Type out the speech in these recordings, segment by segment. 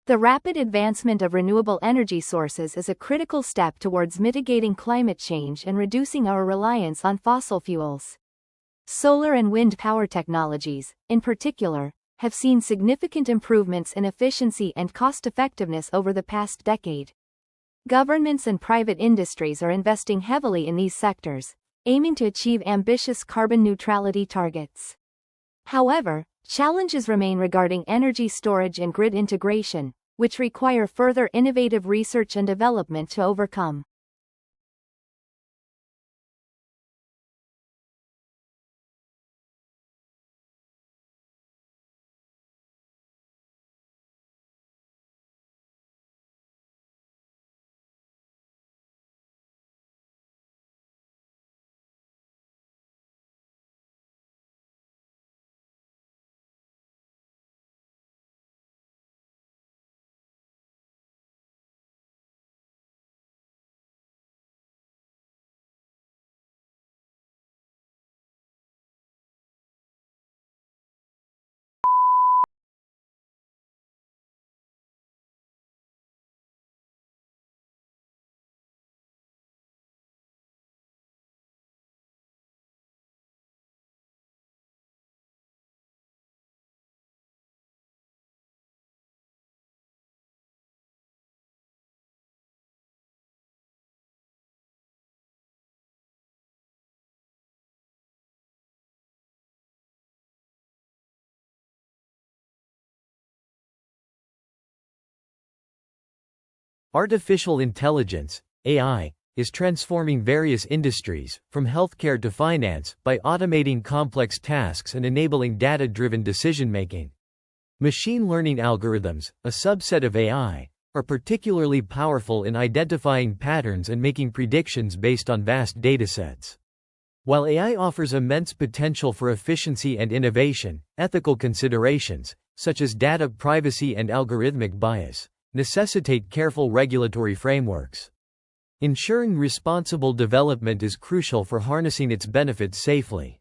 The rapid advancement of renewable energy sources is a critical step towards mitigating climate change and reducing our reliance on fossil fuels. Solar and wind power technologies, in particular, have seen significant improvements in efficiency and cost-effectiveness over the past decade. Governments and private industries are investing heavily in these sectors, aiming to achieve ambitious carbon neutrality targets. However, challenges remain regarding energy storage and grid integration, which require further innovative research and development to overcome. Artificial intelligence, AI, is transforming various industries, from healthcare to finance, by automating complex tasks and enabling data-driven decision-making. Machine learning algorithms, a subset of AI, are particularly powerful in identifying patterns and making predictions based on vast datasets. While AI offers immense potential for efficiency and innovation, ethical considerations, such as data privacy and algorithmic bias, necessitate careful regulatory frameworks. Ensuring responsible development is crucial for harnessing its benefits safely.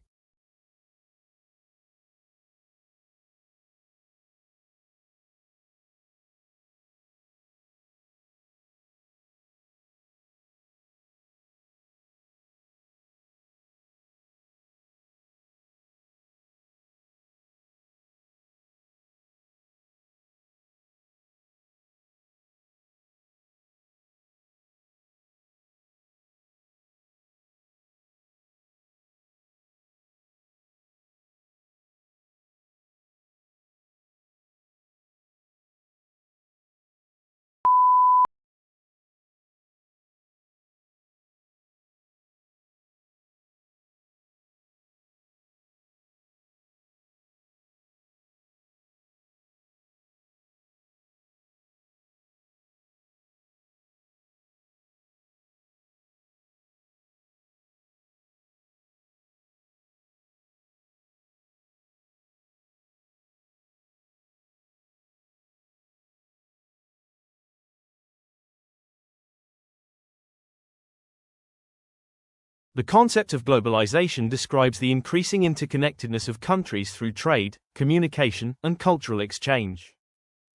The concept of globalization describes the increasing interconnectedness of countries through trade, communication, and cultural exchange.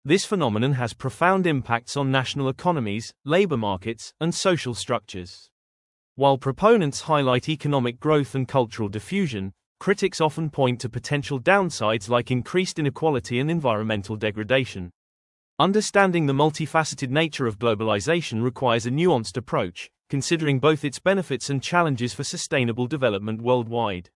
This phenomenon has profound impacts on national economies, labor markets, and social structures. While proponents highlight economic growth and cultural diffusion, critics often point to potential downsides like increased inequality and environmental degradation. Understanding the multifaceted nature of globalization requires a nuanced approach, considering both its benefits and challenges for sustainable development worldwide.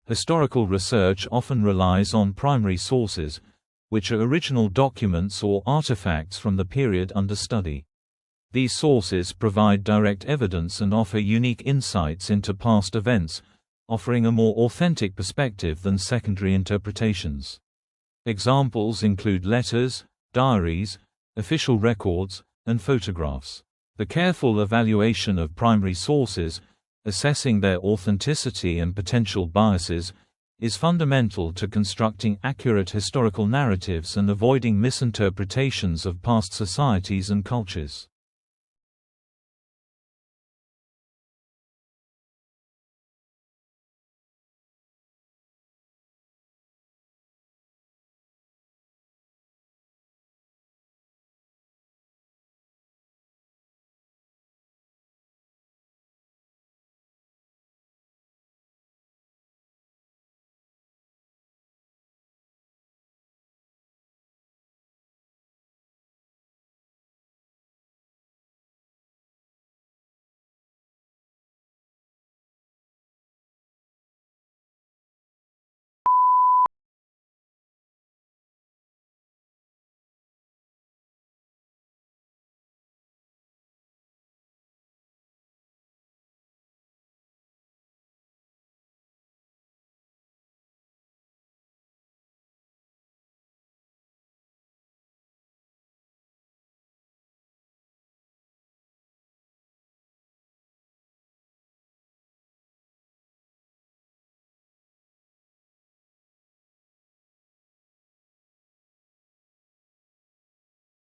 Historical research often relies on primary sources, which are original documents or artifacts from the period under study. These sources provide direct evidence and offer unique insights into past events, offering a more authentic perspective than secondary interpretations. Examples include letters, diaries, official records, and photographs. The careful evaluation of primary sources, assessing their authenticity and potential biases, is fundamental to constructing accurate historical narratives and avoiding misinterpretations of past societies and cultures.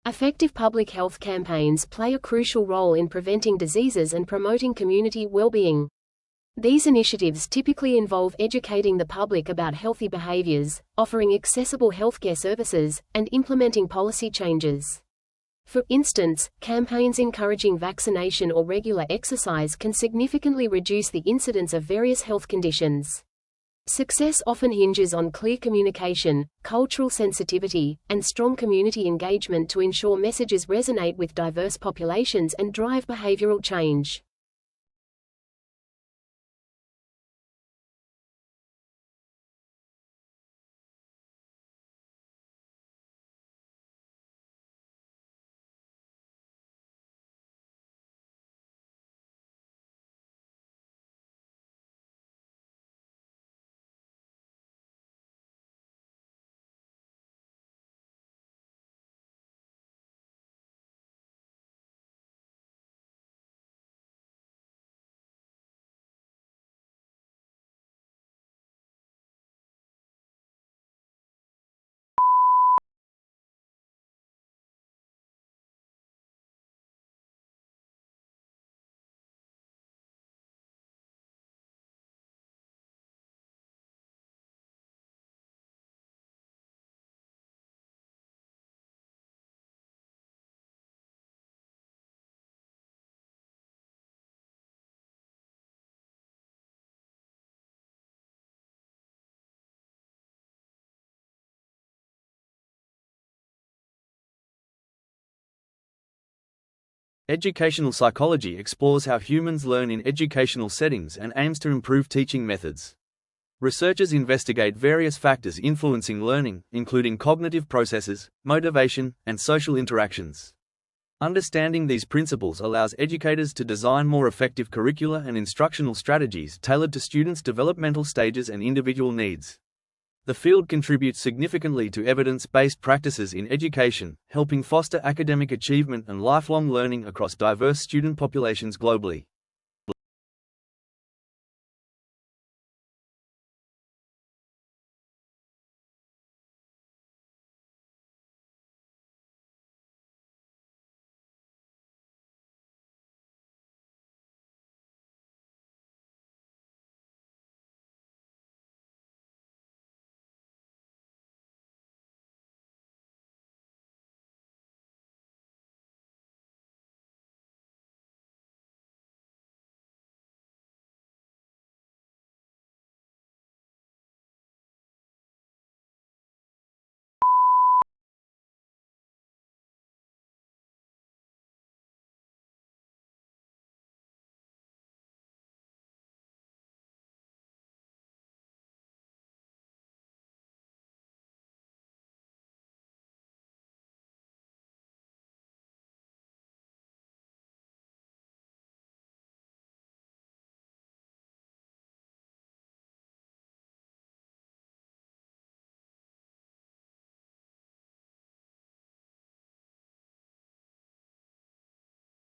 Effective public health campaigns play a crucial role in preventing diseases and promoting community well-being. These initiatives typically involve educating the public about healthy behaviors, offering accessible healthcare services, and implementing policy changes. For instance, campaigns encouraging vaccination or regular exercise can significantly reduce the incidence of various health conditions. Success often hinges on clear communication, cultural sensitivity, and strong community engagement to ensure messages resonate with diverse populations and drive behavioral change. Educational psychology explores how humans learn in educational settings and aims to improve teaching methods. Researchers investigate various factors influencing learning, including cognitive processes, motivation, and social interactions. Understanding these principles allows educators to design more effective curricula and instructional strategies tailored to students' developmental stages and individual needs. The field contributes significantly to evidence-based practices in education, helping foster academic achievement and lifelong learning across diverse student populations globally.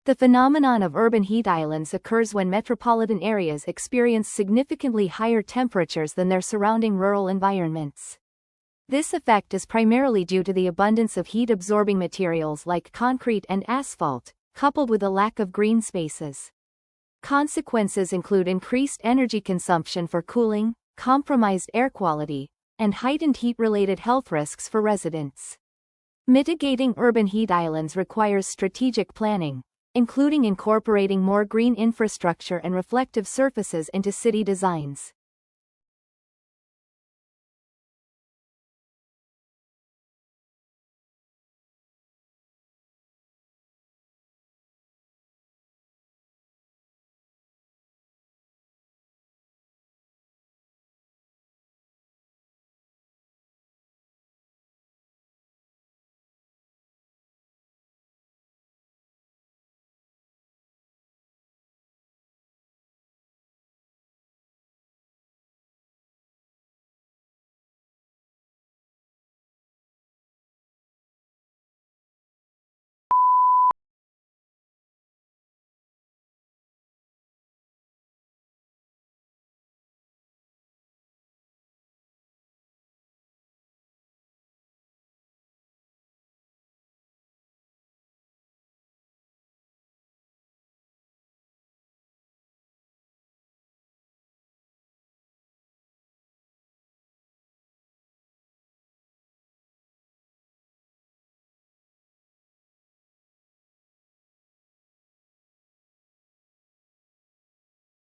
The phenomenon of urban heat islands occurs when metropolitan areas experience significantly higher temperatures than their surrounding rural environments. This effect is primarily due to the abundance of heat-absorbing materials like concrete and asphalt, coupled with a lack of green spaces. Consequences include increased energy consumption for cooling, compromised air quality, and heightened heat-related health risks for residents. Mitigating urban heat islands requires strategic planning, including incorporating more green infrastructure and reflective surfaces into city designs.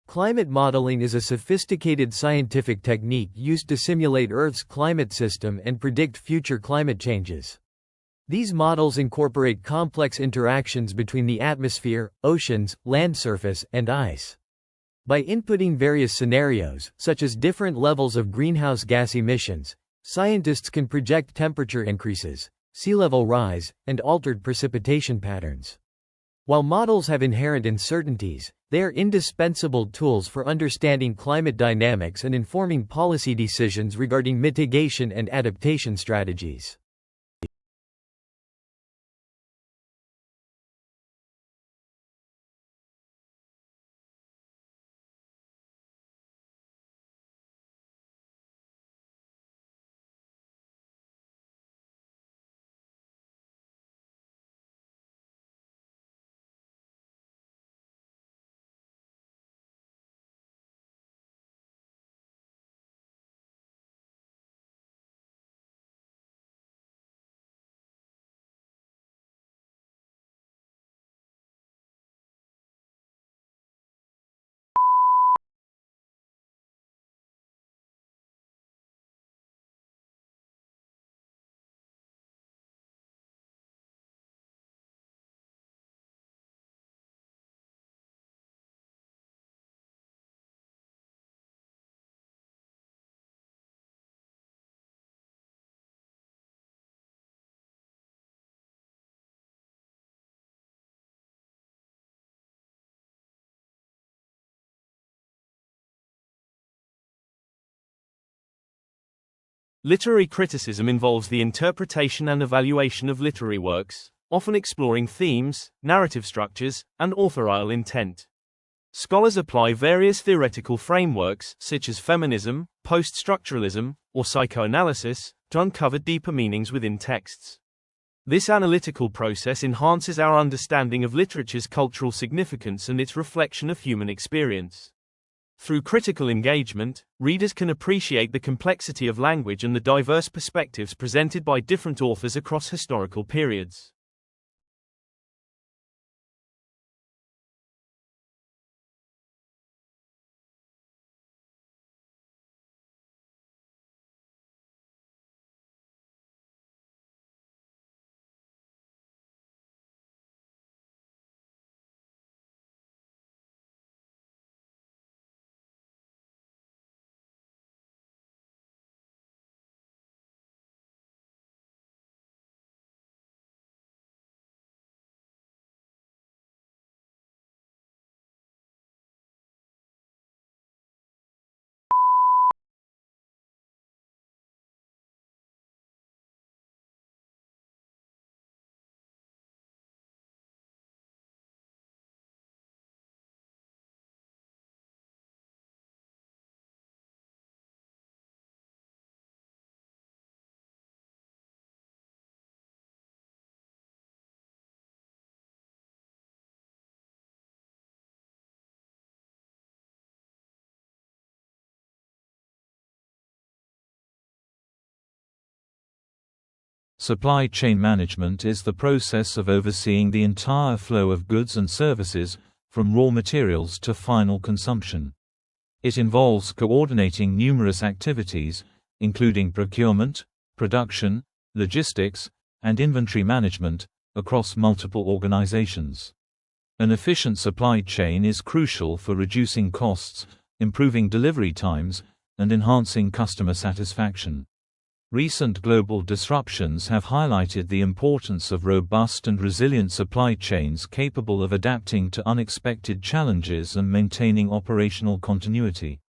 Climate modeling is a sophisticated scientific technique used to simulate Earth's climate system and predict future climate changes. These models incorporate complex interactions between the atmosphere, oceans, land surface, and ice. By inputting various scenarios, such as different levels of greenhouse gas emissions, scientists can project temperature increases, sea level rise, and altered precipitation patterns. While models have inherent uncertainties, they are indispensable tools for understanding climate dynamics and informing policy decisions regarding mitigation and adaptation strategies. Literary criticism involves the interpretation and evaluation of literary works, often exploring themes, narrative structures, and authorial intent. Scholars apply various theoretical frameworks, such as feminism, post-structuralism, or psychoanalysis, to uncover deeper meanings within texts. This analytical process enhances our understanding of literature's cultural significance and its reflection of human experience. Through critical engagement, readers can appreciate the complexity of language and the diverse perspectives presented by different authors across historical periods. Supply chain management is the process of overseeing the entire flow of goods and services, from raw materials to final consumption. It involves coordinating numerous activities, including procurement, production, logistics, and inventory management, across multiple organizations. An efficient supply chain is crucial for reducing costs, improving delivery times, and enhancing customer satisfaction. Recent global disruptions have highlighted the importance of robust and resilient supply chains capable of adapting to unexpected challenges and maintaining operational continuity.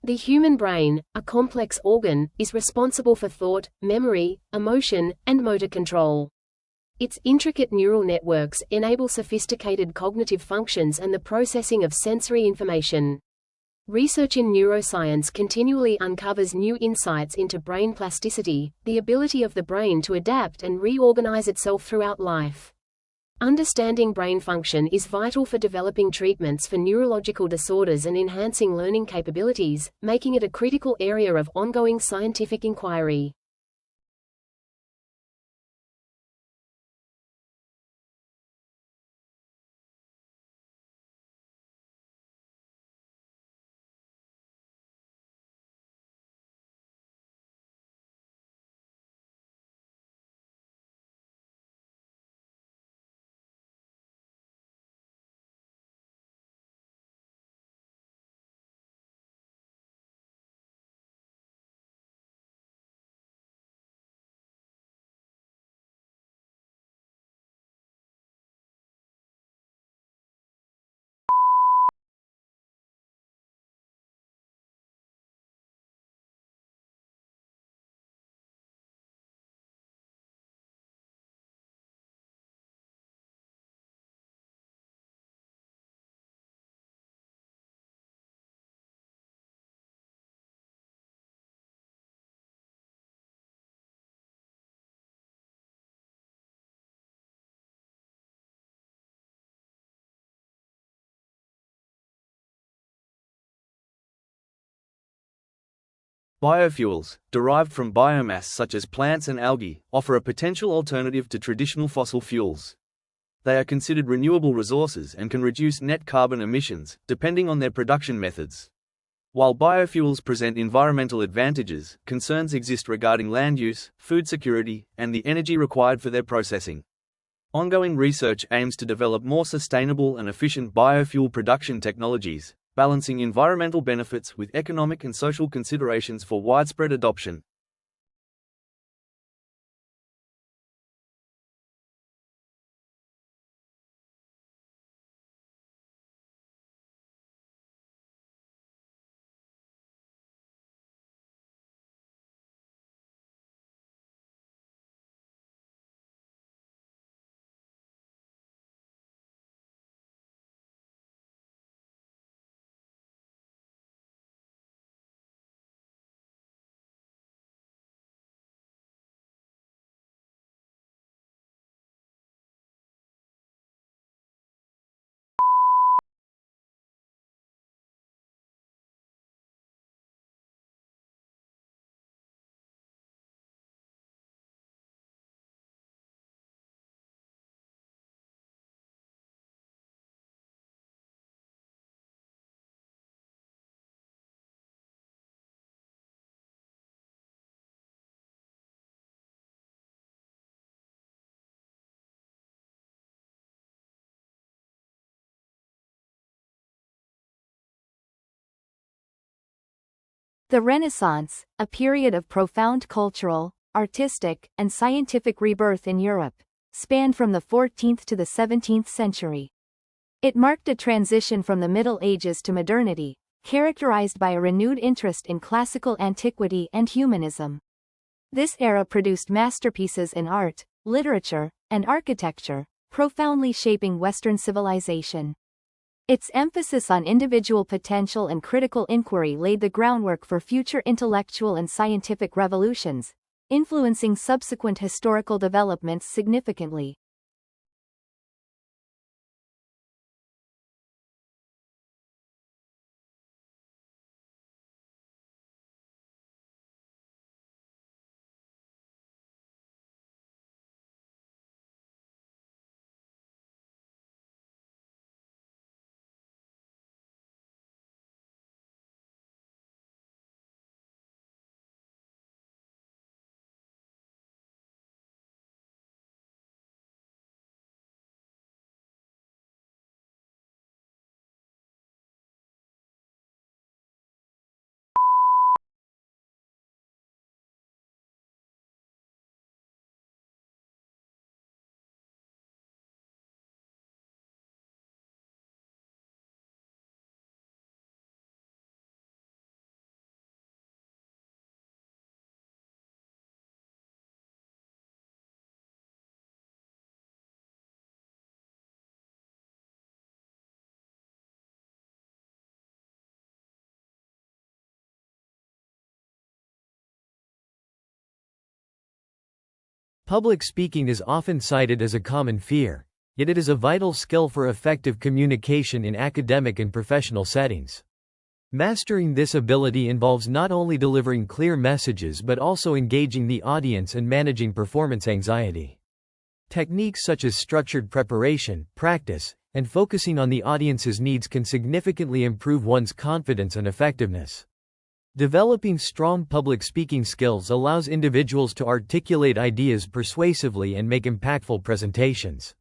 The human brain, a complex organ, is responsible for thought, memory, emotion, and motor control. Its intricate neural networks enable sophisticated cognitive functions and the processing of sensory information. Research in neuroscience continually uncovers new insights into brain plasticity, the ability of the brain to adapt and reorganize itself throughout life. Understanding brain function is vital for developing treatments for neurological disorders and enhancing learning capabilities, making it a critical area of ongoing scientific inquiry. Biofuels, derived from biomass such as plants and algae, offer a potential alternative to traditional fossil fuels. They are considered renewable resources and can reduce net carbon emissions, depending on their production methods. While biofuels present environmental advantages, concerns exist regarding land use, food security, and the energy required for their processing. Ongoing research aims to develop more sustainable and efficient biofuel production technologies, balancing environmental benefits with economic and social considerations for widespread adoption. The Renaissance, a period of profound cultural, artistic, and scientific rebirth in Europe, spanned from the 14th to the 17th century. It marked a transition from the Middle Ages to modernity, characterized by a renewed interest in classical antiquity and humanism. This era produced masterpieces in art, literature, and architecture, profoundly shaping Western civilization. Its emphasis on individual potential and critical inquiry laid the groundwork for future intellectual and scientific revolutions, influencing subsequent historical developments significantly. Public speaking is often cited as a common fear, yet it is a vital skill for effective communication in academic and professional settings. Mastering this ability involves not only delivering clear messages but also engaging the audience and managing performance anxiety. Techniques such as structured preparation, practice, and focusing on the audience's needs can significantly improve one's confidence and effectiveness. Developing strong public speaking skills allows individuals to articulate ideas persuasively and make impactful presentations.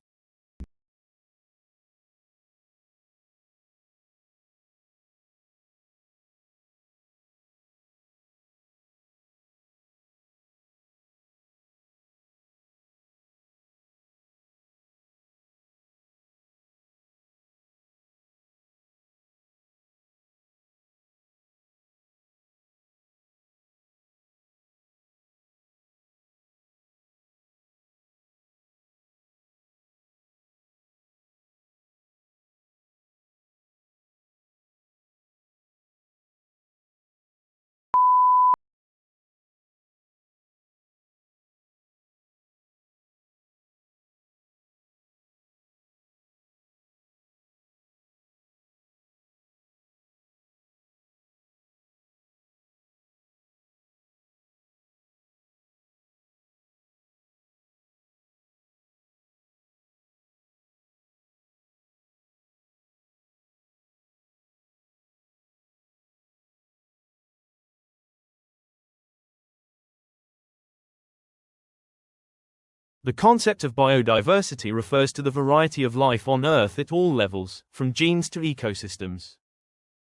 The concept of biodiversity refers to the variety of life on Earth at all levels, from genes to ecosystems.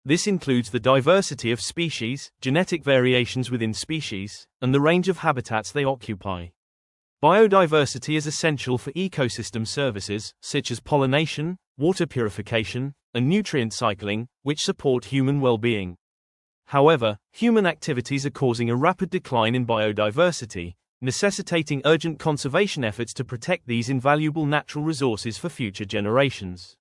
This includes the diversity of species, genetic variations within species, and the range of habitats they occupy. Biodiversity is essential for ecosystem services, such as pollination, water purification, and nutrient cycling, which support human well-being. However, human activities are causing a rapid decline in biodiversity, necessitating urgent conservation efforts to protect these invaluable natural resources for future generations.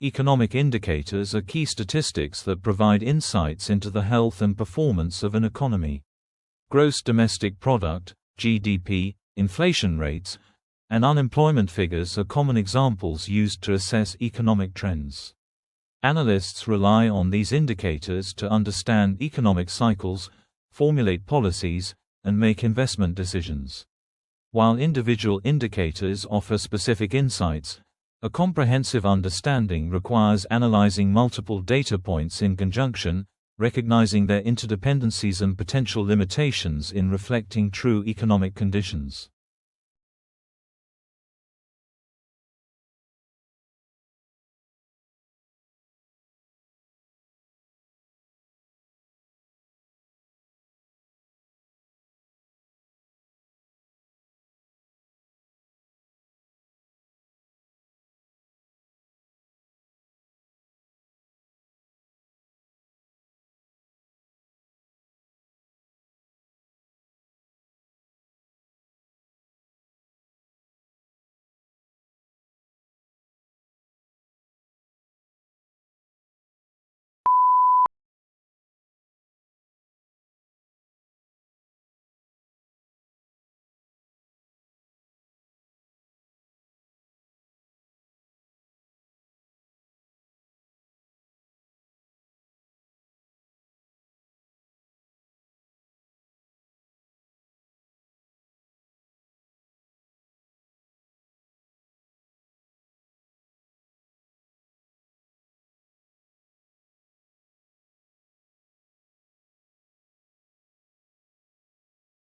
Economic indicators are key statistics that provide insights into the health and performance of an economy. Gross domestic product, GDP, inflation rates, and unemployment figures are common examples used to assess economic trends. Analysts rely on these indicators to understand economic cycles, formulate policies, and make investment decisions. While individual indicators offer specific insights, a comprehensive understanding requires analyzing multiple data points in conjunction, recognizing their interdependencies and potential limitations in reflecting true economic conditions.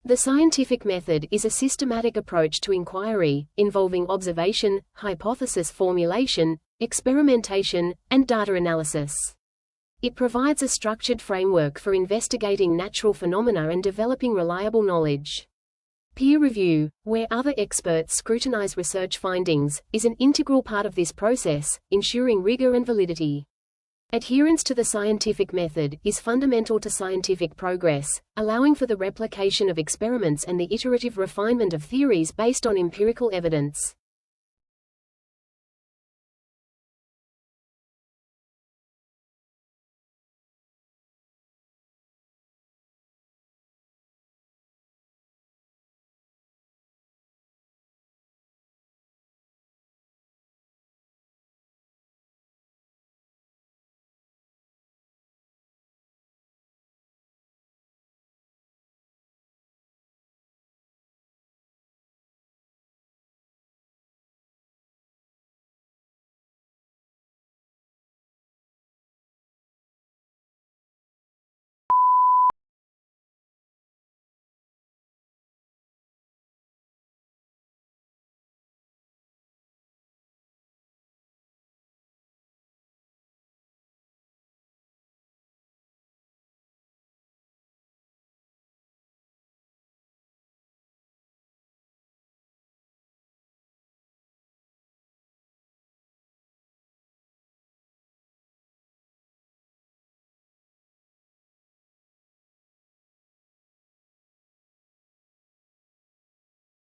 The scientific method is a systematic approach to inquiry, involving observation, hypothesis formulation, experimentation, and data analysis. It provides a structured framework for investigating natural phenomena and developing reliable knowledge. Peer review, where other experts scrutinize research findings, is an integral part of this process, ensuring rigor and validity. Adherence to the scientific method is fundamental to scientific progress, allowing for the replication of experiments and the iterative refinement of theories based on empirical evidence.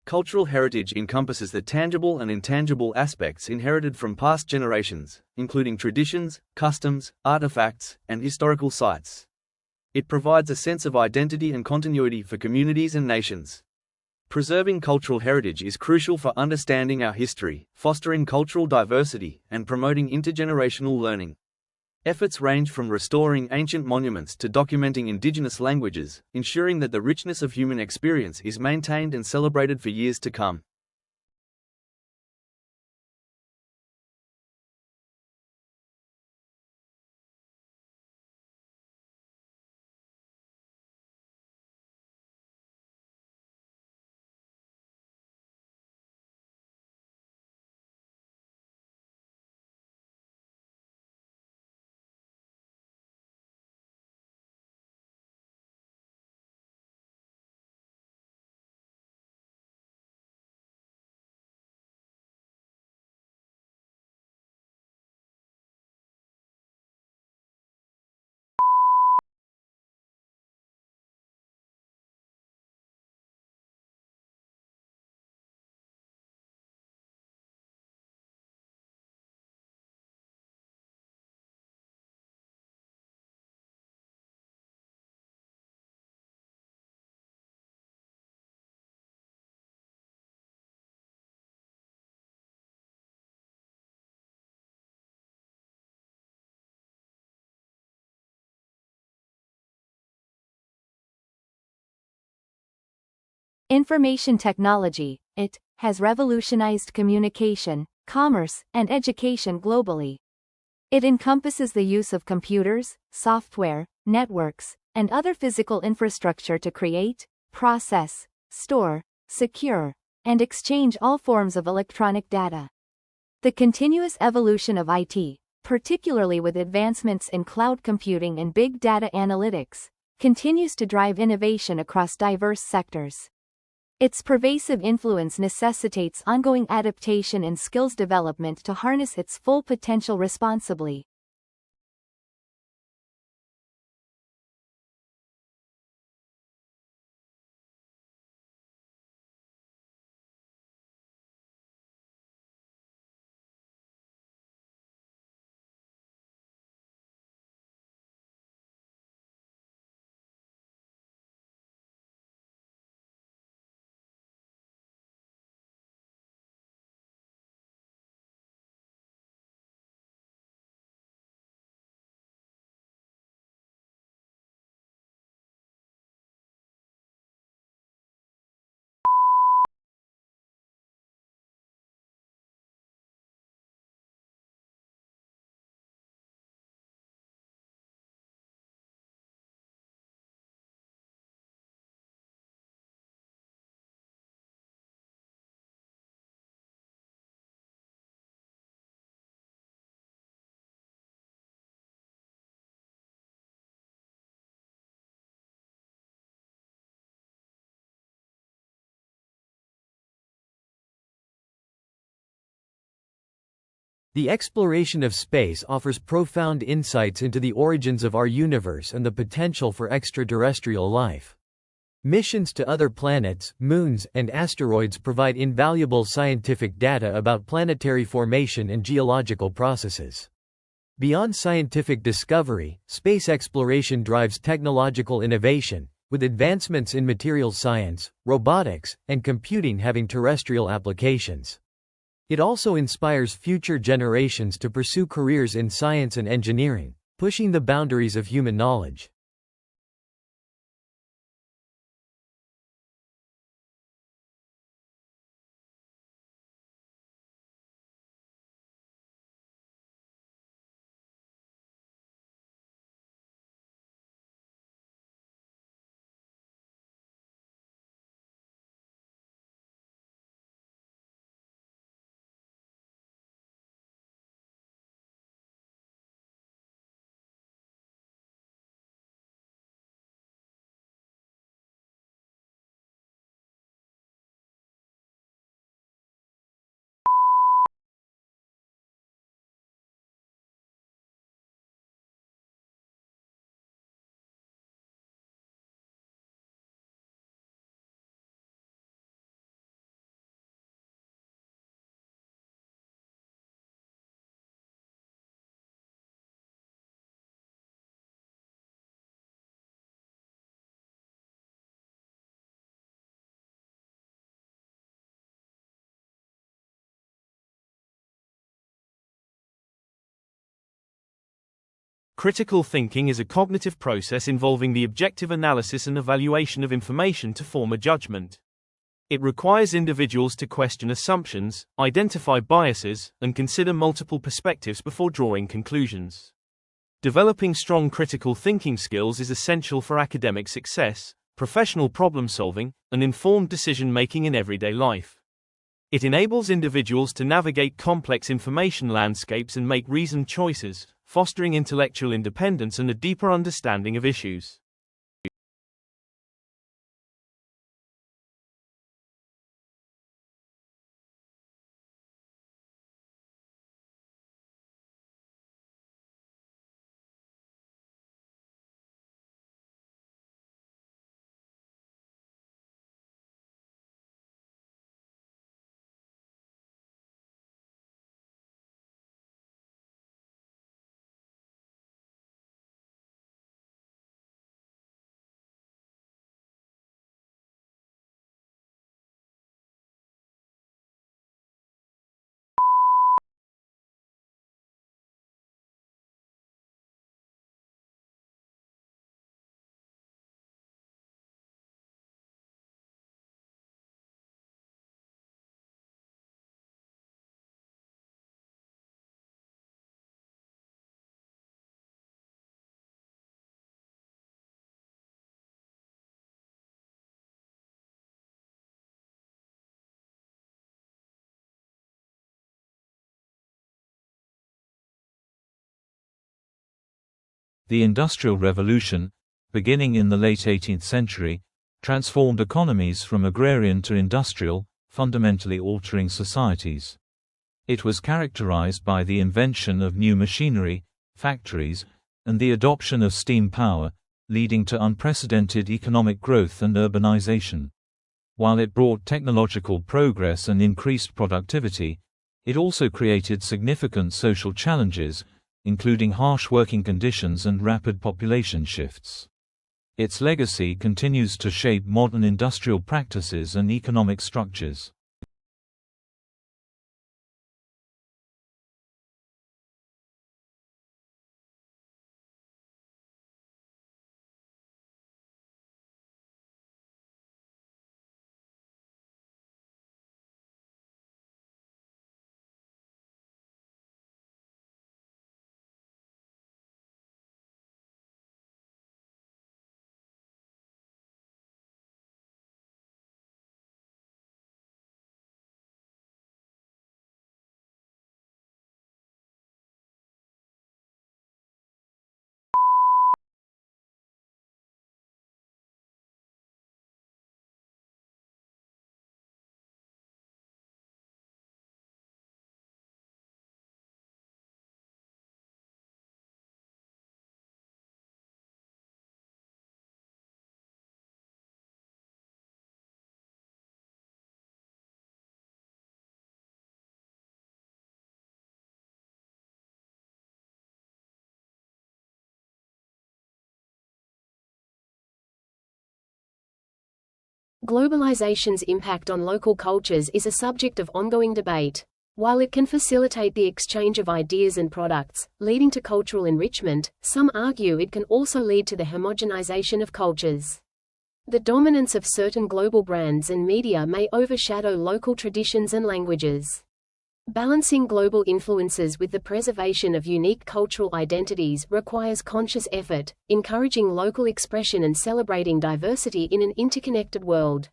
Cultural heritage encompasses the tangible and intangible aspects inherited from past generations, including traditions, customs, artifacts, and historical sites. It provides a sense of identity and continuity for communities and nations. Preserving cultural heritage is crucial for understanding our history, fostering cultural diversity, and promoting intergenerational learning. Efforts range from restoring ancient monuments to documenting indigenous languages, ensuring that the richness of human experience is maintained and celebrated for years to come. Information technology, it, has revolutionized communication, commerce, and education globally. It encompasses the use of computers, software, networks, and other physical infrastructure to create, process, store, secure, and exchange all forms of electronic data. The continuous evolution of IT, particularly with advancements in cloud computing and big data analytics, continues to drive innovation across diverse sectors. Its pervasive influence necessitates ongoing adaptation and skills development to harness its full potential responsibly. The exploration of space offers profound insights into the origins of our universe and the potential for extraterrestrial life. Missions to other planets, moons, and asteroids provide invaluable scientific data about planetary formation and geological processes. Beyond scientific discovery, space exploration drives technological innovation, with advancements in materials science, robotics, and computing having terrestrial applications. It also inspires future generations to pursue careers in science and engineering, pushing the boundaries of human knowledge. Critical thinking is a cognitive process involving the objective analysis and evaluation of information to form a judgment. It requires individuals to question assumptions, identify biases, and consider multiple perspectives before drawing conclusions. Developing strong critical thinking skills is essential for academic success, professional problem solving, and informed decision making in everyday life. It enables individuals to navigate complex information landscapes and make reasoned choices, fostering intellectual independence and a deeper understanding of issues. The Industrial Revolution, beginning in the late 18th century, transformed economies from agrarian to industrial, fundamentally altering societies. It was characterized by the invention of new machinery, factories, and the adoption of steam power, leading to unprecedented economic growth and urbanization. While it brought technological progress and increased productivity, it also created significant social challenges, including harsh working conditions and rapid population shifts. Its legacy continues to shape modern industrial practices and economic structures. Globalization's impact on local cultures is a subject of ongoing debate. While it can facilitate the exchange of ideas and products, leading to cultural enrichment, some argue it can also lead to the homogenization of cultures. The dominance of certain global brands and media may overshadow local traditions and languages. Balancing global influences with the preservation of unique cultural identities requires conscious effort, encouraging local expression and celebrating diversity in an interconnected world.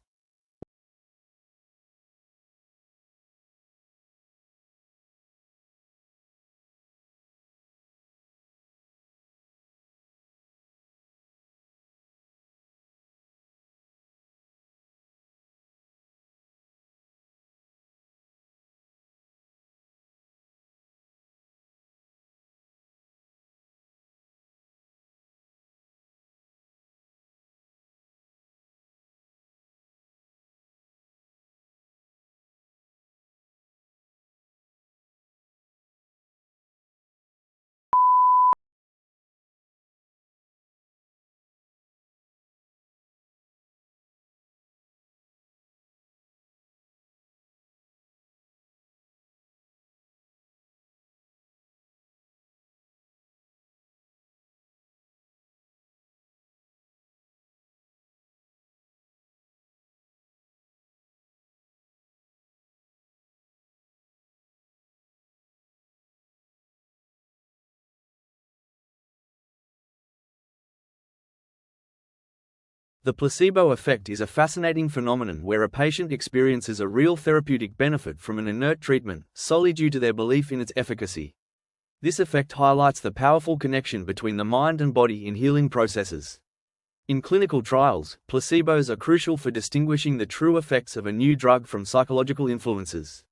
The placebo effect is a fascinating phenomenon where a patient experiences a real therapeutic benefit from an inert treatment solely due to their belief in its efficacy. This effect highlights the powerful connection between the mind and body in healing processes. In clinical trials, placebos are crucial for distinguishing the true effects of a new drug from psychological influences.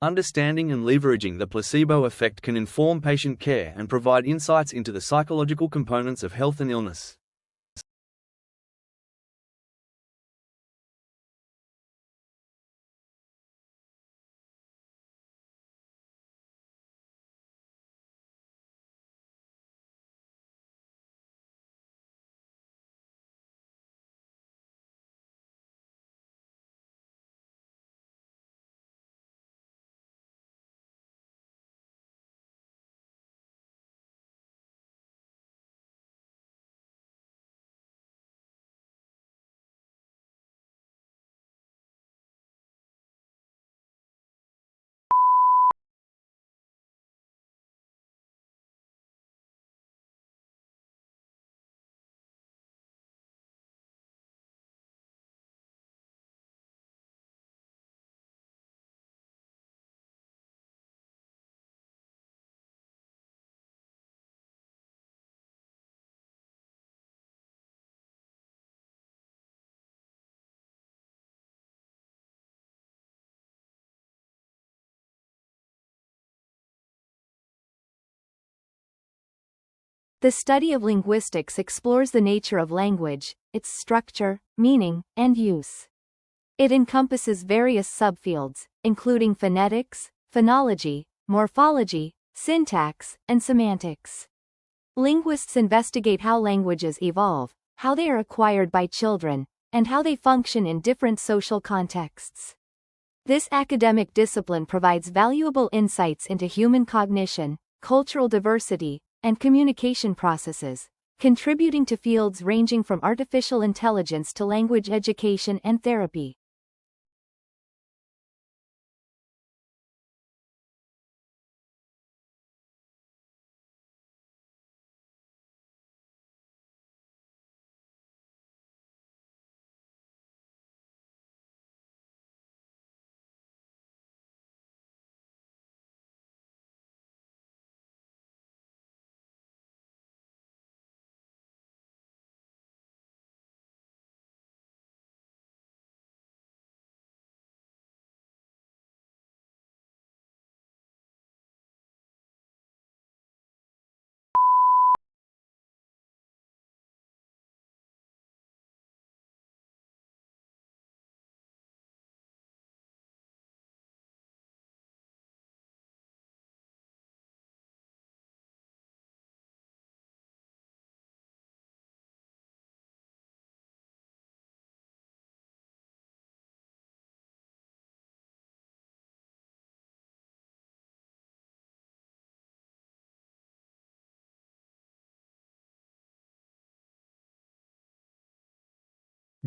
Understanding and leveraging the placebo effect can inform patient care and provide insights into the psychological components of health and illness. The study of linguistics explores the nature of language, its structure, meaning, and use. It encompasses various subfields, including phonetics, phonology, morphology, syntax, and semantics. Linguists investigate how languages evolve, how they are acquired by children, and how they function in different social contexts. This academic discipline provides valuable insights into human cognition, cultural diversity, and communication processes, contributing to fields ranging from artificial intelligence to language education and therapy.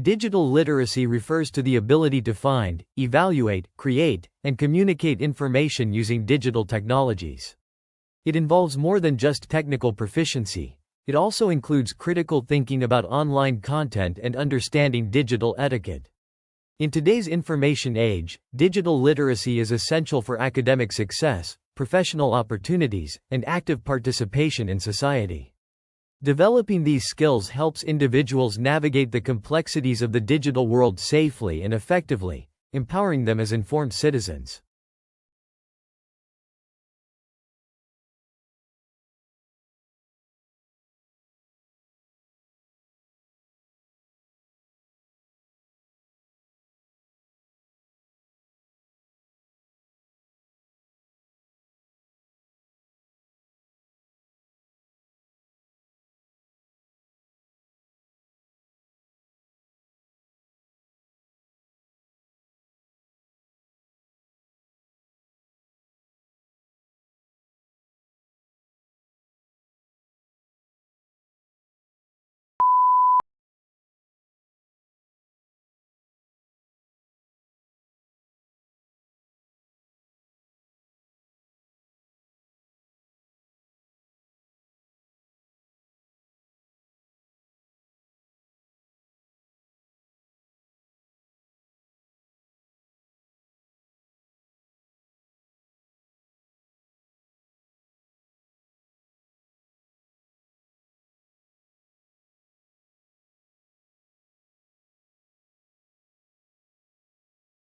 Digital literacy refers to the ability to find, evaluate, create, and communicate information using digital technologies. It involves more than just technical proficiency. It also includes critical thinking about online content and understanding digital etiquette. In today's information age, digital literacy is essential for academic success, professional opportunities, and active participation in society. Developing these skills helps individuals navigate the complexities of the digital world safely and effectively, empowering them as informed citizens.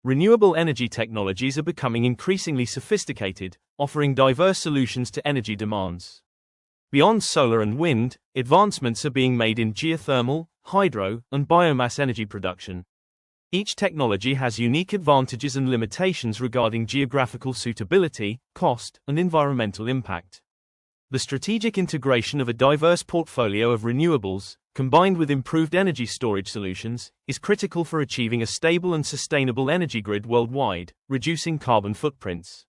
Renewable energy technologies are becoming increasingly sophisticated, offering diverse solutions to energy demands. Beyond solar and wind, advancements are being made in geothermal, hydro, and biomass energy production. Each technology has unique advantages and limitations regarding geographical suitability, cost, and environmental impact. The strategic integration of a diverse portfolio of renewables, combined with improved energy storage solutions, is critical for achieving a stable and sustainable energy grid worldwide, reducing carbon footprints.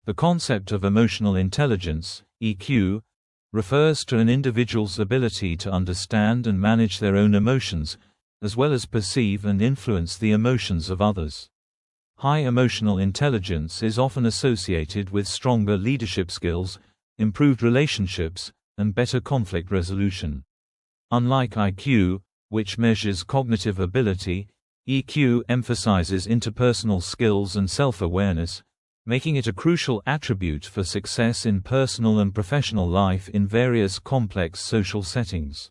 The concept of emotional intelligence, EQ, refers to an individual's ability to understand and manage their own emotions, as well as perceive and influence the emotions of others. High emotional intelligence is often associated with stronger leadership skills, improved relationships, and better conflict resolution. Unlike IQ, which measures cognitive ability, EQ emphasizes interpersonal skills and self-awareness, making it a crucial attribute for success in personal and professional life in various complex social settings.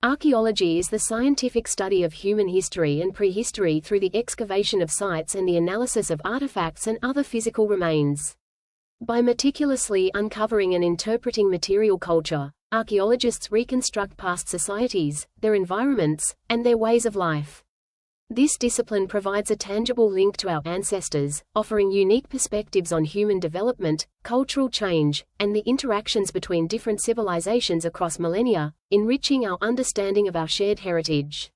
Archaeology is the scientific study of human history and prehistory through the excavation of sites and the analysis of artifacts and other physical remains. By meticulously uncovering and interpreting material culture, archaeologists reconstruct past societies, their environments, and their ways of life. This discipline provides a tangible link to our ancestors, offering unique perspectives on human development, cultural change, and the interactions between different civilizations across millennia, enriching our understanding of our shared heritage.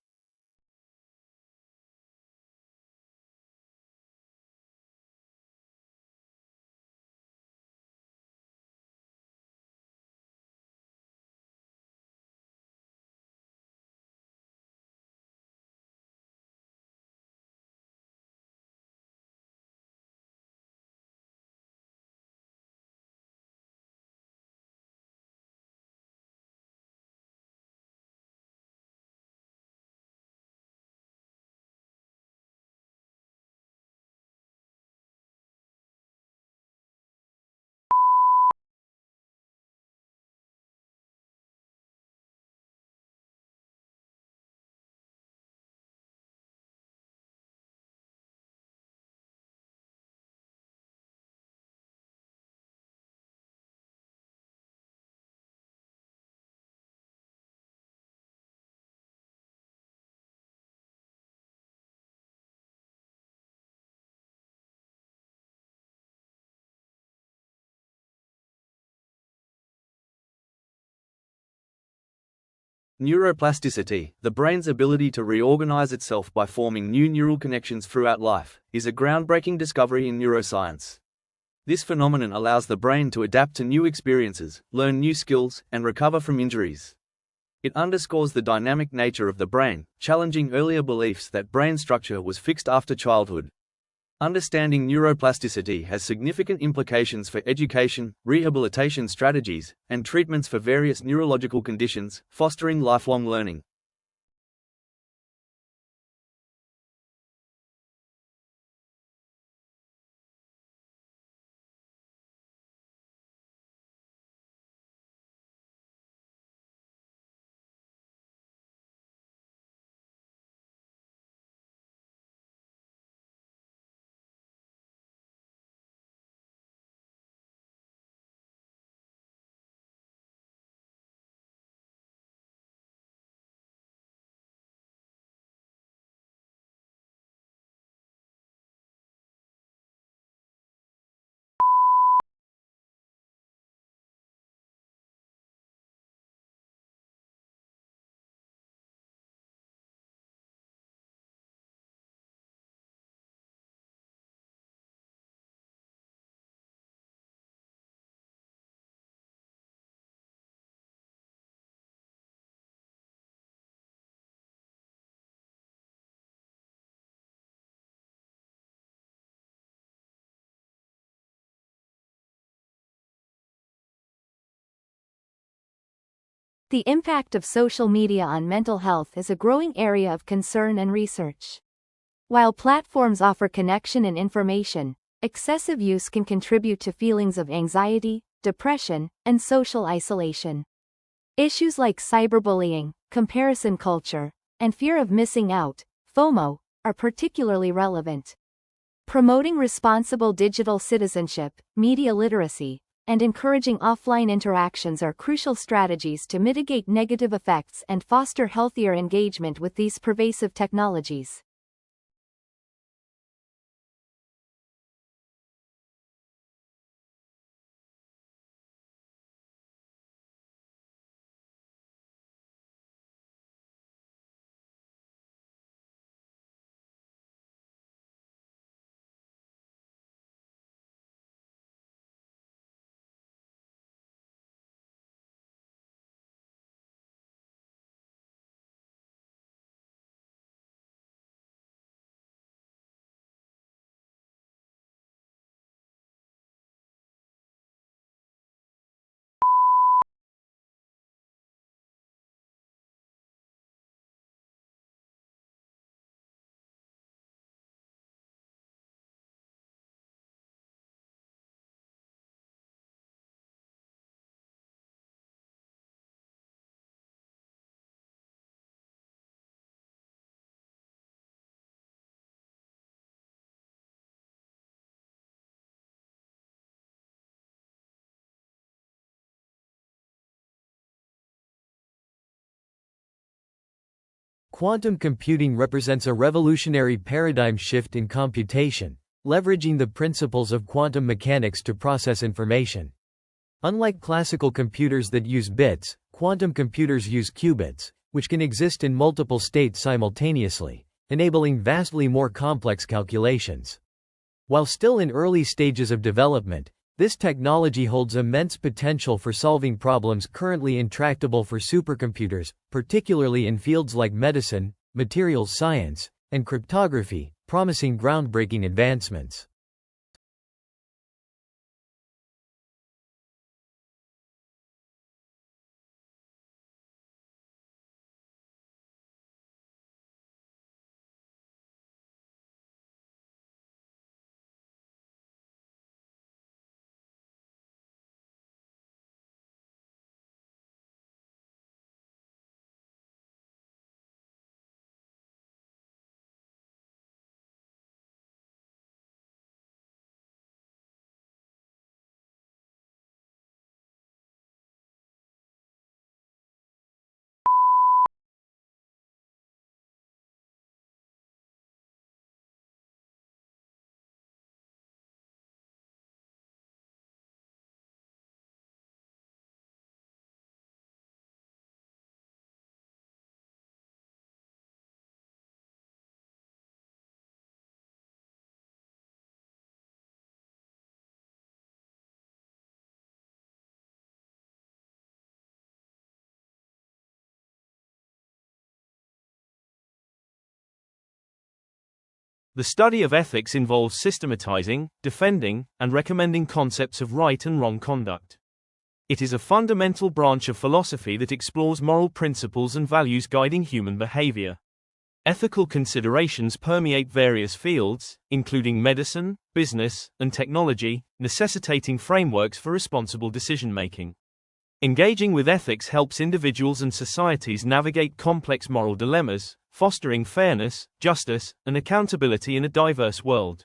Neuroplasticity, the brain's ability to reorganize itself by forming new neural connections throughout life, is a groundbreaking discovery in neuroscience. This phenomenon allows the brain to adapt to new experiences, learn new skills, and recover from injuries. It underscores the dynamic nature of the brain, challenging earlier beliefs that brain structure was fixed after childhood. Understanding neuroplasticity has significant implications for education, rehabilitation strategies, and treatments for various neurological conditions, fostering lifelong learning. The impact of social media on mental health is a growing area of concern and research. While platforms offer connection and information, excessive use can contribute to feelings of anxiety, depression, and social isolation. Issues like cyberbullying, comparison culture, and fear of missing out, FOMO, are particularly relevant. Promoting responsible digital citizenship, media literacy, and encouraging offline interactions are crucial strategies to mitigate negative effects and foster healthier engagement with these pervasive technologies. Quantum computing represents a revolutionary paradigm shift in computation, leveraging the principles of quantum mechanics to process information. Unlike classical computers that use bits, quantum computers use qubits, which can exist in multiple states simultaneously, enabling vastly more complex calculations. While still in early stages of development, this technology holds immense potential for solving problems currently intractable for supercomputers, particularly in fields like medicine, materials science, and cryptography, promising groundbreaking advancements. The study of ethics involves systematizing, defending, and recommending concepts of right and wrong conduct. It is a fundamental branch of philosophy that explores moral principles and values guiding human behavior. Ethical considerations permeate various fields, including medicine, business, and technology, necessitating frameworks for responsible decision-making. Engaging with ethics helps individuals and societies navigate complex moral dilemmas, fostering fairness, justice, and accountability in a diverse world.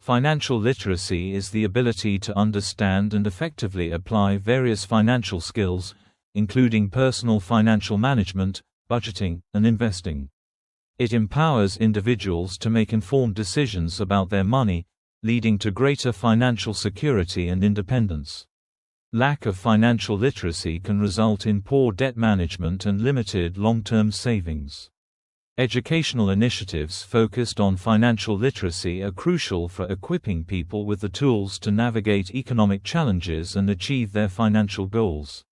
Financial literacy is the ability to understand and effectively apply various financial skills, including personal financial management, budgeting, and investing. It empowers individuals to make informed decisions about their money, leading to greater financial security and independence. Lack of financial literacy can result in poor debt management and limited long-term savings. Educational initiatives focused on financial literacy are crucial for equipping people with the tools to navigate economic challenges and achieve their financial goals.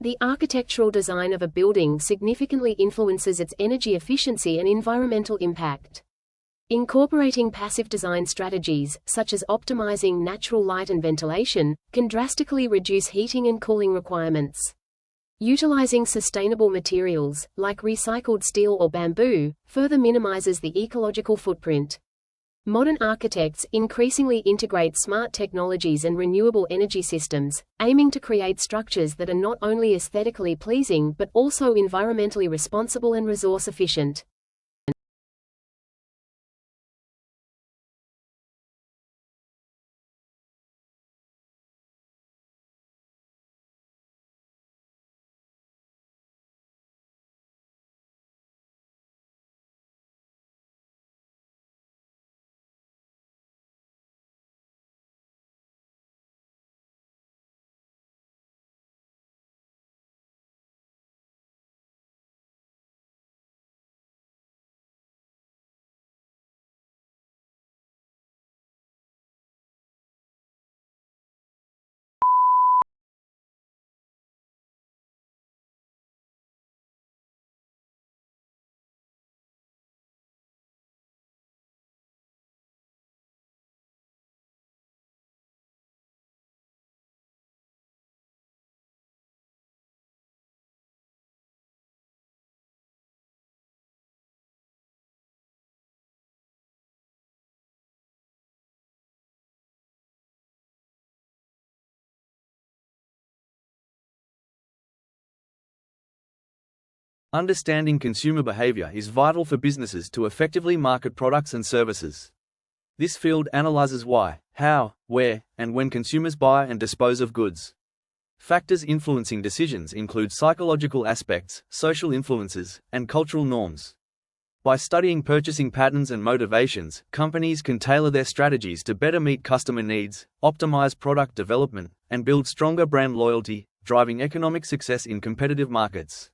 The architectural design of a building significantly influences its energy efficiency and environmental impact. Incorporating passive design strategies, such as optimizing natural light and ventilation, can drastically reduce heating and cooling requirements. Utilizing sustainable materials, like recycled steel or bamboo, further minimizes the ecological footprint. Modern architects increasingly integrate smart technologies and renewable energy systems, aiming to create structures that are not only aesthetically pleasing but also environmentally responsible and resource efficient. Understanding consumer behavior is vital for businesses to effectively market products and services. This field analyzes why, how, where, and when consumers buy and dispose of goods. Factors influencing decisions include psychological aspects, social influences, and cultural norms. By studying purchasing patterns and motivations, companies can tailor their strategies to better meet customer needs, optimize product development, and build stronger brand loyalty, driving economic success in competitive markets.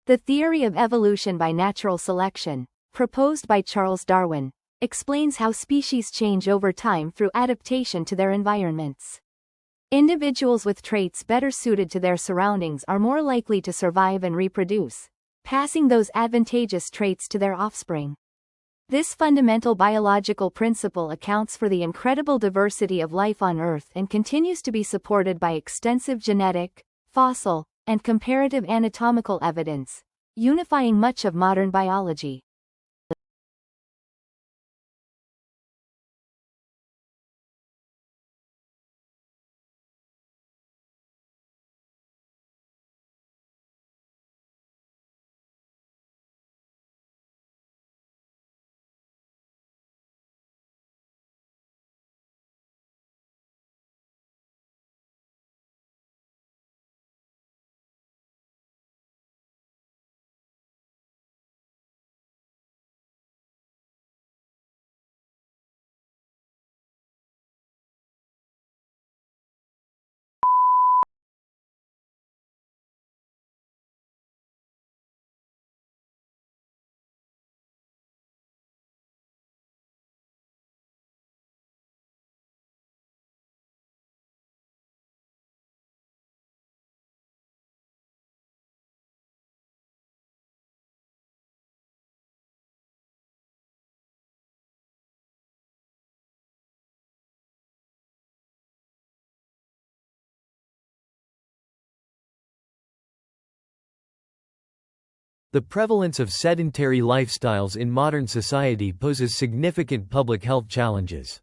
The theory of evolution by natural selection, proposed by Charles Darwin, explains how species change over time through adaptation to their environments. Individuals with traits better suited to their surroundings are more likely to survive and reproduce, passing those advantageous traits to their offspring. This fundamental biological principle accounts for the incredible diversity of life on Earth and continues to be supported by extensive genetic, fossil, and comparative anatomical evidence, unifying much of modern biology. The prevalence of sedentary lifestyles in modern society poses significant public health challenges.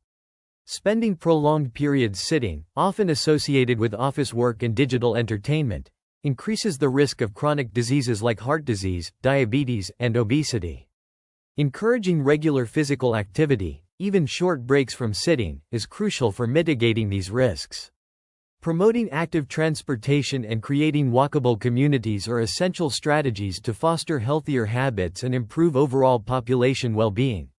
Spending prolonged periods sitting, often associated with office work and digital entertainment, increases the risk of chronic diseases like heart disease, diabetes, and obesity. Encouraging regular physical activity, even short breaks from sitting, is crucial for mitigating these risks. Promoting active transportation and creating walkable communities are essential strategies to foster healthier habits and improve overall population well-being.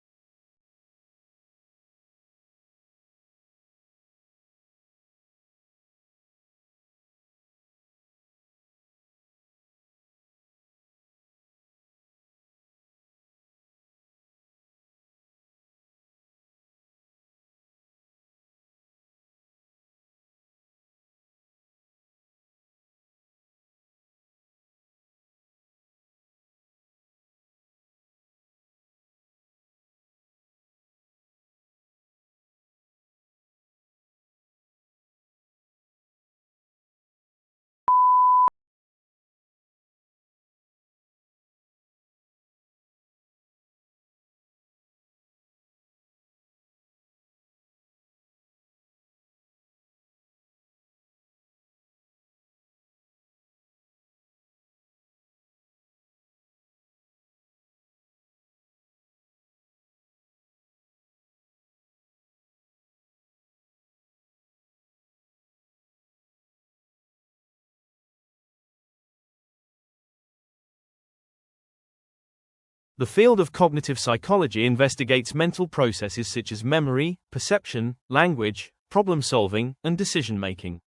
The field of cognitive psychology investigates mental processes such as memory, perception, language, problem-solving, and decision-making.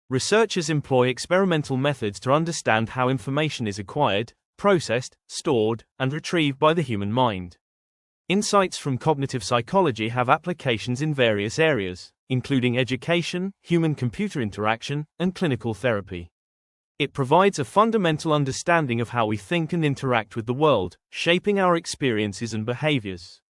Researchers employ experimental methods to understand how information is acquired, processed, stored, and retrieved by the human mind. Insights from cognitive psychology have applications in various areas, including education, human-computer interaction, and clinical therapy. It provides a fundamental understanding of how we think and interact with the world, shaping our experiences and behaviors.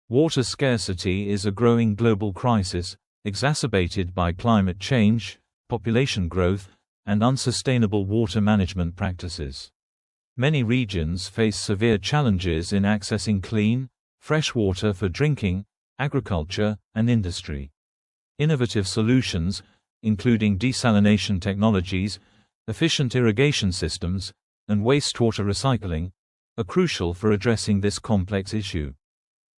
Water scarcity is a growing global crisis, exacerbated by climate change, population growth, and unsustainable water management practices. Many regions face severe challenges in accessing clean, fresh water for drinking, agriculture, and industry. Innovative solutions, including desalination technologies, efficient irrigation systems, and wastewater recycling, are crucial for addressing this complex issue.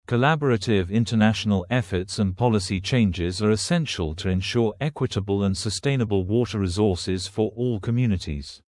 Collaborative international efforts and policy changes are essential to ensure equitable and sustainable water resources for all communities.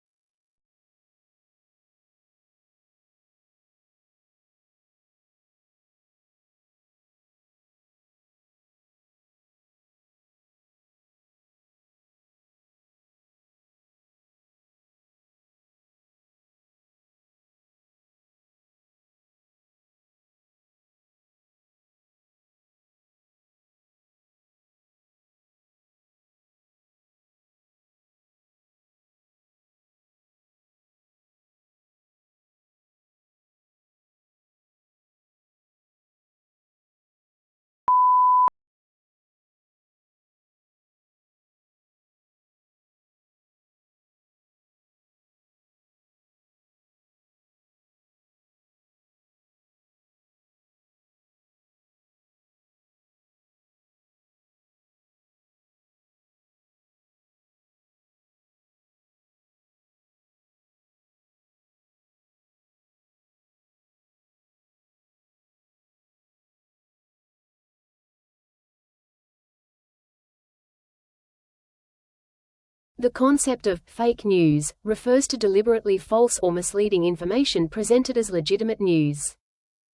The concept of fake news refers to deliberately false or misleading information presented as legitimate news.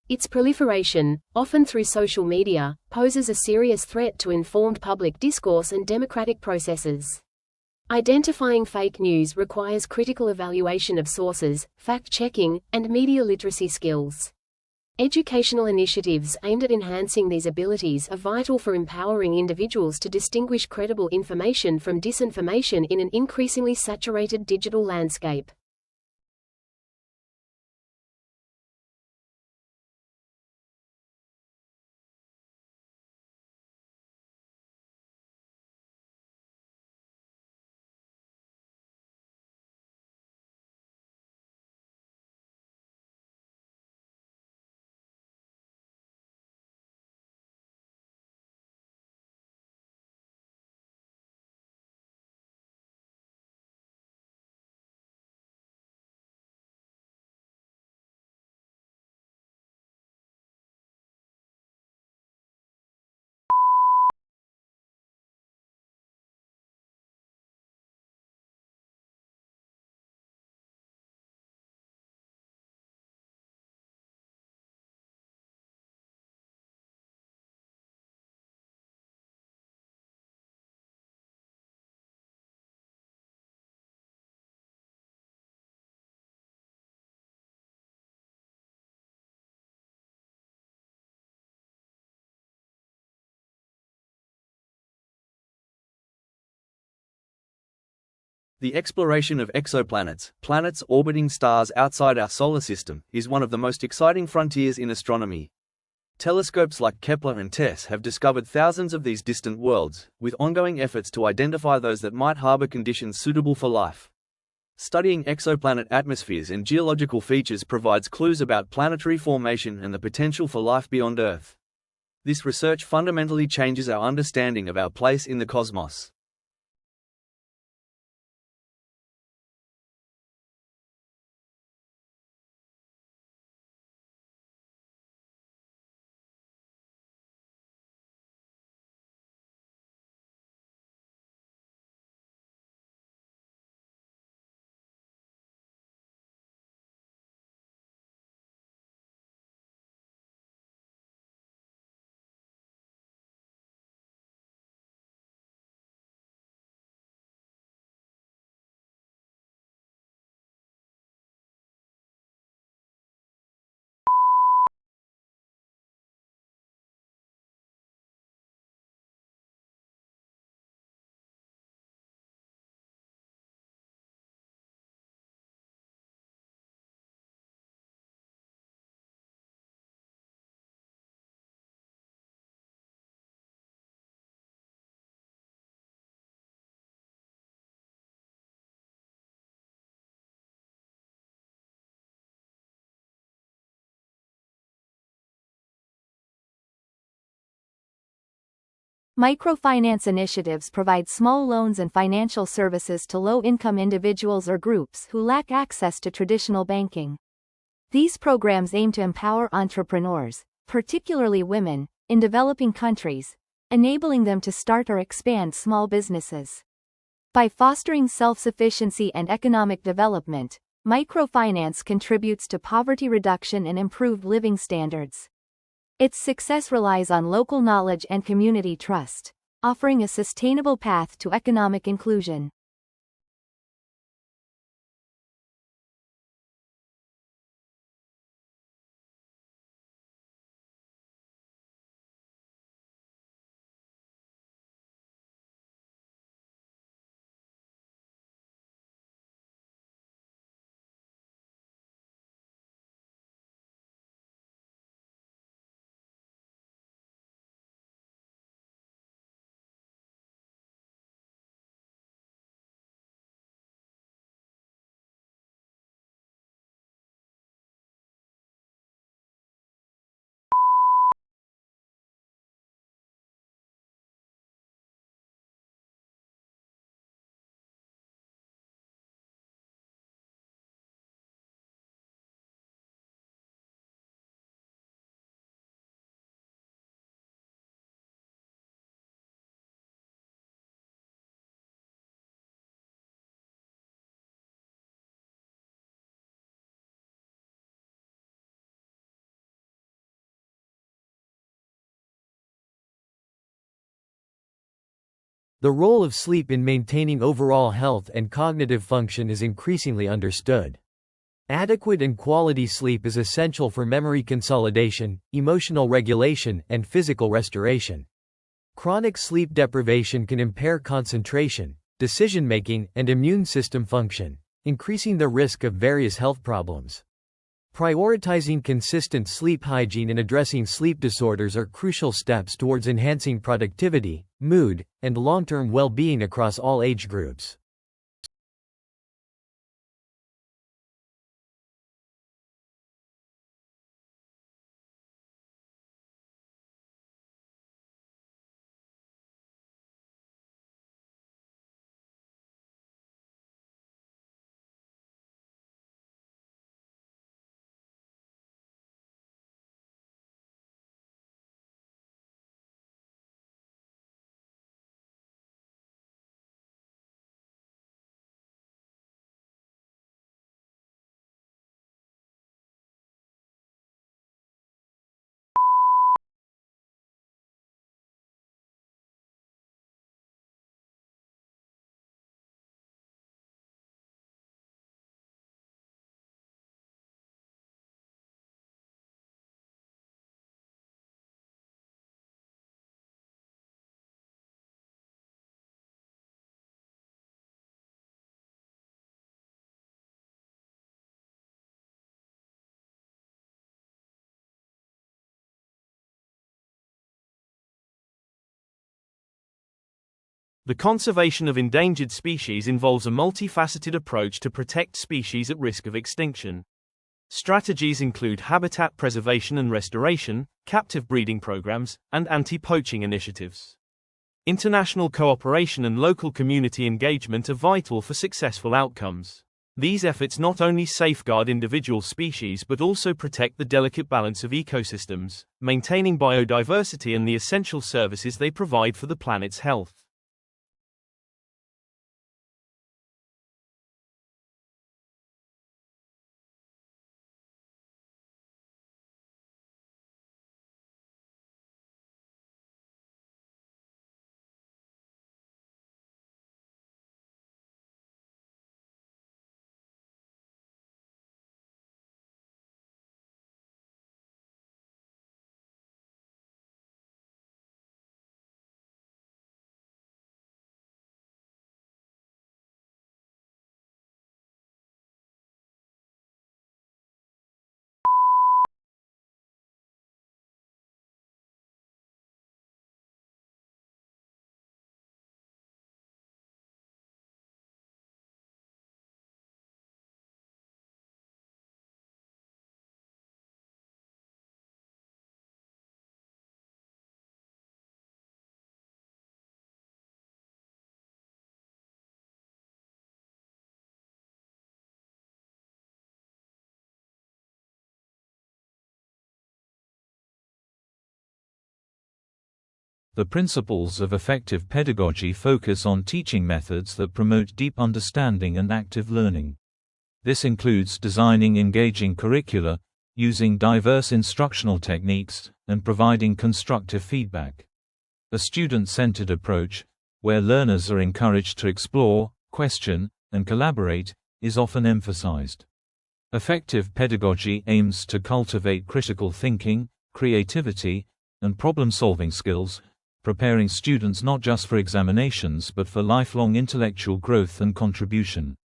Its proliferation, often through social media, poses a serious threat to informed public discourse and democratic processes. Identifying fake news requires critical evaluation of sources, fact-checking, and media literacy skills. Educational initiatives aimed at enhancing these abilities are vital for empowering individuals to distinguish credible information from disinformation in an increasingly saturated digital landscape. The exploration of exoplanets, planets orbiting stars outside our solar system, is one of the most exciting frontiers in astronomy. Telescopes like Kepler and TESS have discovered thousands of these distant worlds, with ongoing efforts to identify those that might harbor conditions suitable for life. Studying exoplanet atmospheres and geological features provides clues about planetary formation and the potential for life beyond Earth. This research fundamentally changes our understanding of our place in the cosmos. Microfinance initiatives provide small loans and financial services to low-income individuals or groups who lack access to traditional banking. These programs aim to empower entrepreneurs, particularly women, in developing countries, enabling them to start or expand small businesses. By fostering self-sufficiency and economic development, microfinance contributes to poverty reduction and improved living standards. Its success relies on local knowledge and community trust, offering a sustainable path to economic inclusion. The role of sleep in maintaining overall health and cognitive function is increasingly understood. Adequate and quality sleep is essential for memory consolidation, emotional regulation, and physical restoration. Chronic sleep deprivation can impair concentration, decision-making, and immune system function, increasing the risk of various health problems. Prioritizing consistent sleep hygiene and addressing sleep disorders are crucial steps towards enhancing productivity, mood, and long-term well-being across all age groups. The conservation of endangered species involves a multifaceted approach to protect species at risk of extinction. Strategies include habitat preservation and restoration, captive breeding programs, and anti-poaching initiatives. International cooperation and local community engagement are vital for successful outcomes. These efforts not only safeguard individual species but also protect the delicate balance of ecosystems, maintaining biodiversity and the essential services they provide for the planet's health. The principles of effective pedagogy focus on teaching methods that promote deep understanding and active learning. This includes designing engaging curricula, using diverse instructional techniques, and providing constructive feedback. A student-centered approach, where learners are encouraged to explore, question, and collaborate, is often emphasized. Effective pedagogy aims to cultivate critical thinking, creativity, and problem-solving skills, preparing students not just for examinations but for lifelong intellectual growth and contribution.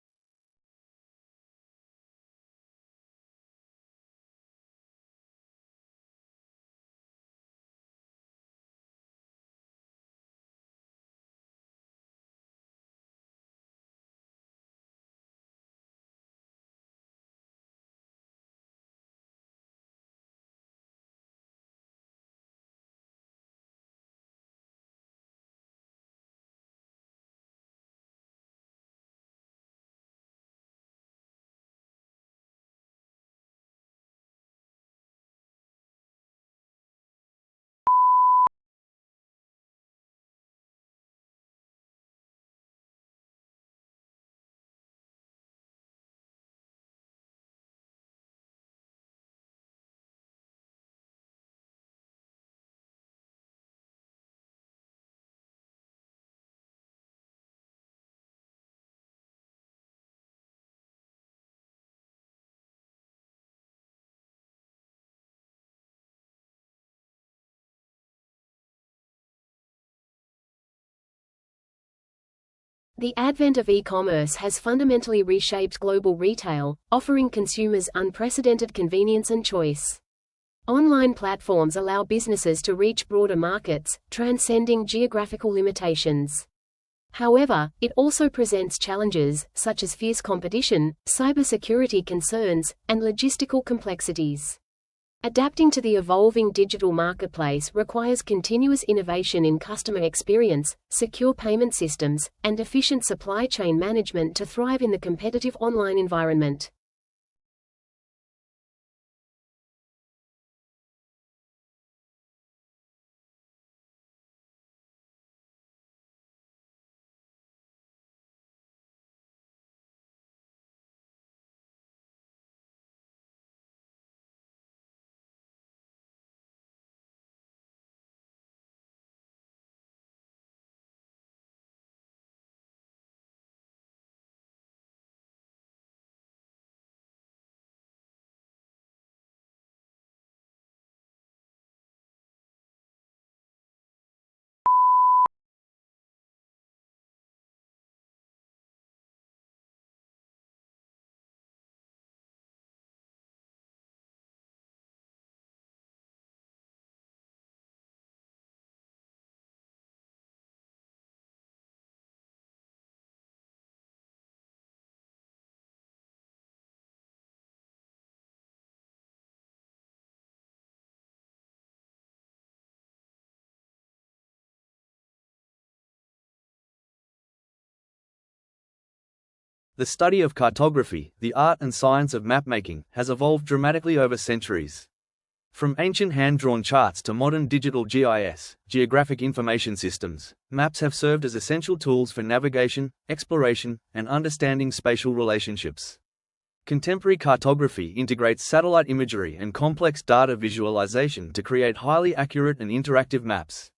The advent of e-commerce has fundamentally reshaped global retail, offering consumers unprecedented convenience and choice. Online platforms allow businesses to reach broader markets, transcending geographical limitations. However, it also presents challenges, such as fierce competition, cybersecurity concerns, and logistical complexities. Adapting to the evolving digital marketplace requires continuous innovation in customer experience, secure payment systems, and efficient supply chain management to thrive in the competitive online environment. The study of cartography, the art and science of mapmaking, has evolved dramatically over centuries. From ancient hand-drawn charts to modern digital GIS, geographic information systems, maps have served as essential tools for navigation, exploration, and understanding spatial relationships. Contemporary cartography integrates satellite imagery and complex data visualization to create highly accurate and interactive maps.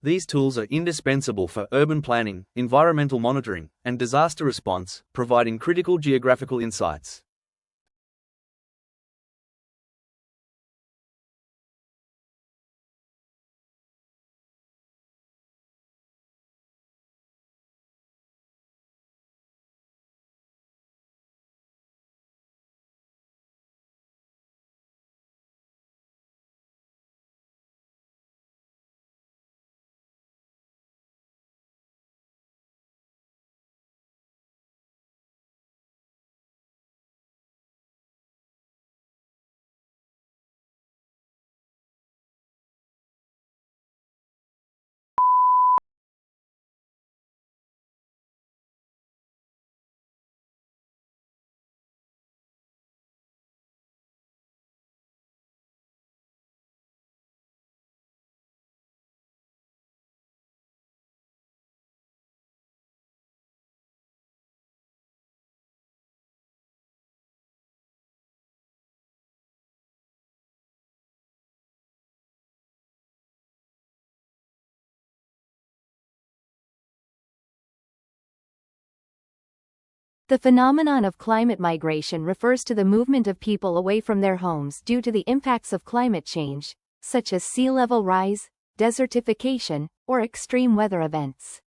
These tools are indispensable for urban planning, environmental monitoring, and disaster response, providing critical geographical insights. The phenomenon of climate migration refers to the movement of people away from their homes due to the impacts of climate change, such as sea level rise, desertification, or extreme weather events.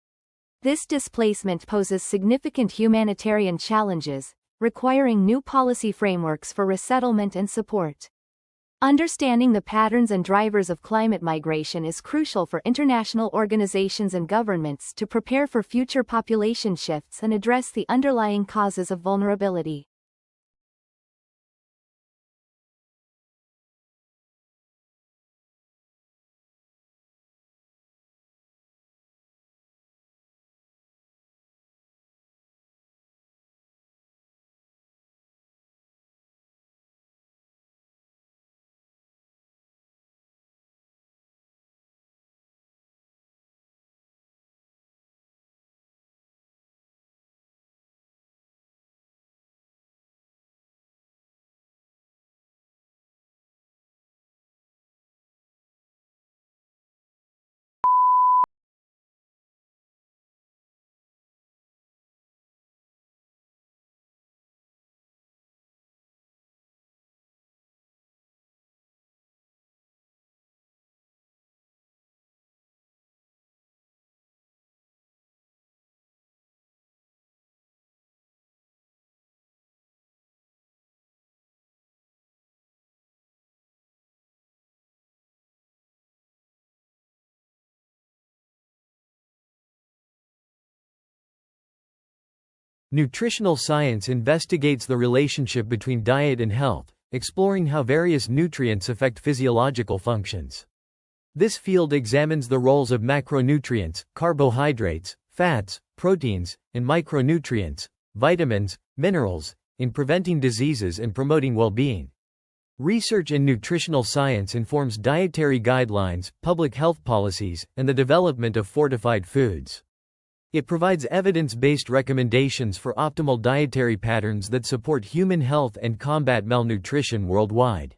This displacement poses significant humanitarian challenges, requiring new policy frameworks for resettlement and support. Understanding the patterns and drivers of climate migration is crucial for international organizations and governments to prepare for future population shifts and address the underlying causes of vulnerability. Nutritional science investigates the relationship between diet and health, exploring how various nutrients affect physiological functions. This field examines the roles of macronutrients, carbohydrates, fats, proteins, and micronutrients, vitamins, minerals, in preventing diseases and promoting well-being. Research in nutritional science informs dietary guidelines, public health policies, and the development of fortified foods. It provides evidence-based recommendations for optimal dietary patterns that support human health and combat malnutrition worldwide.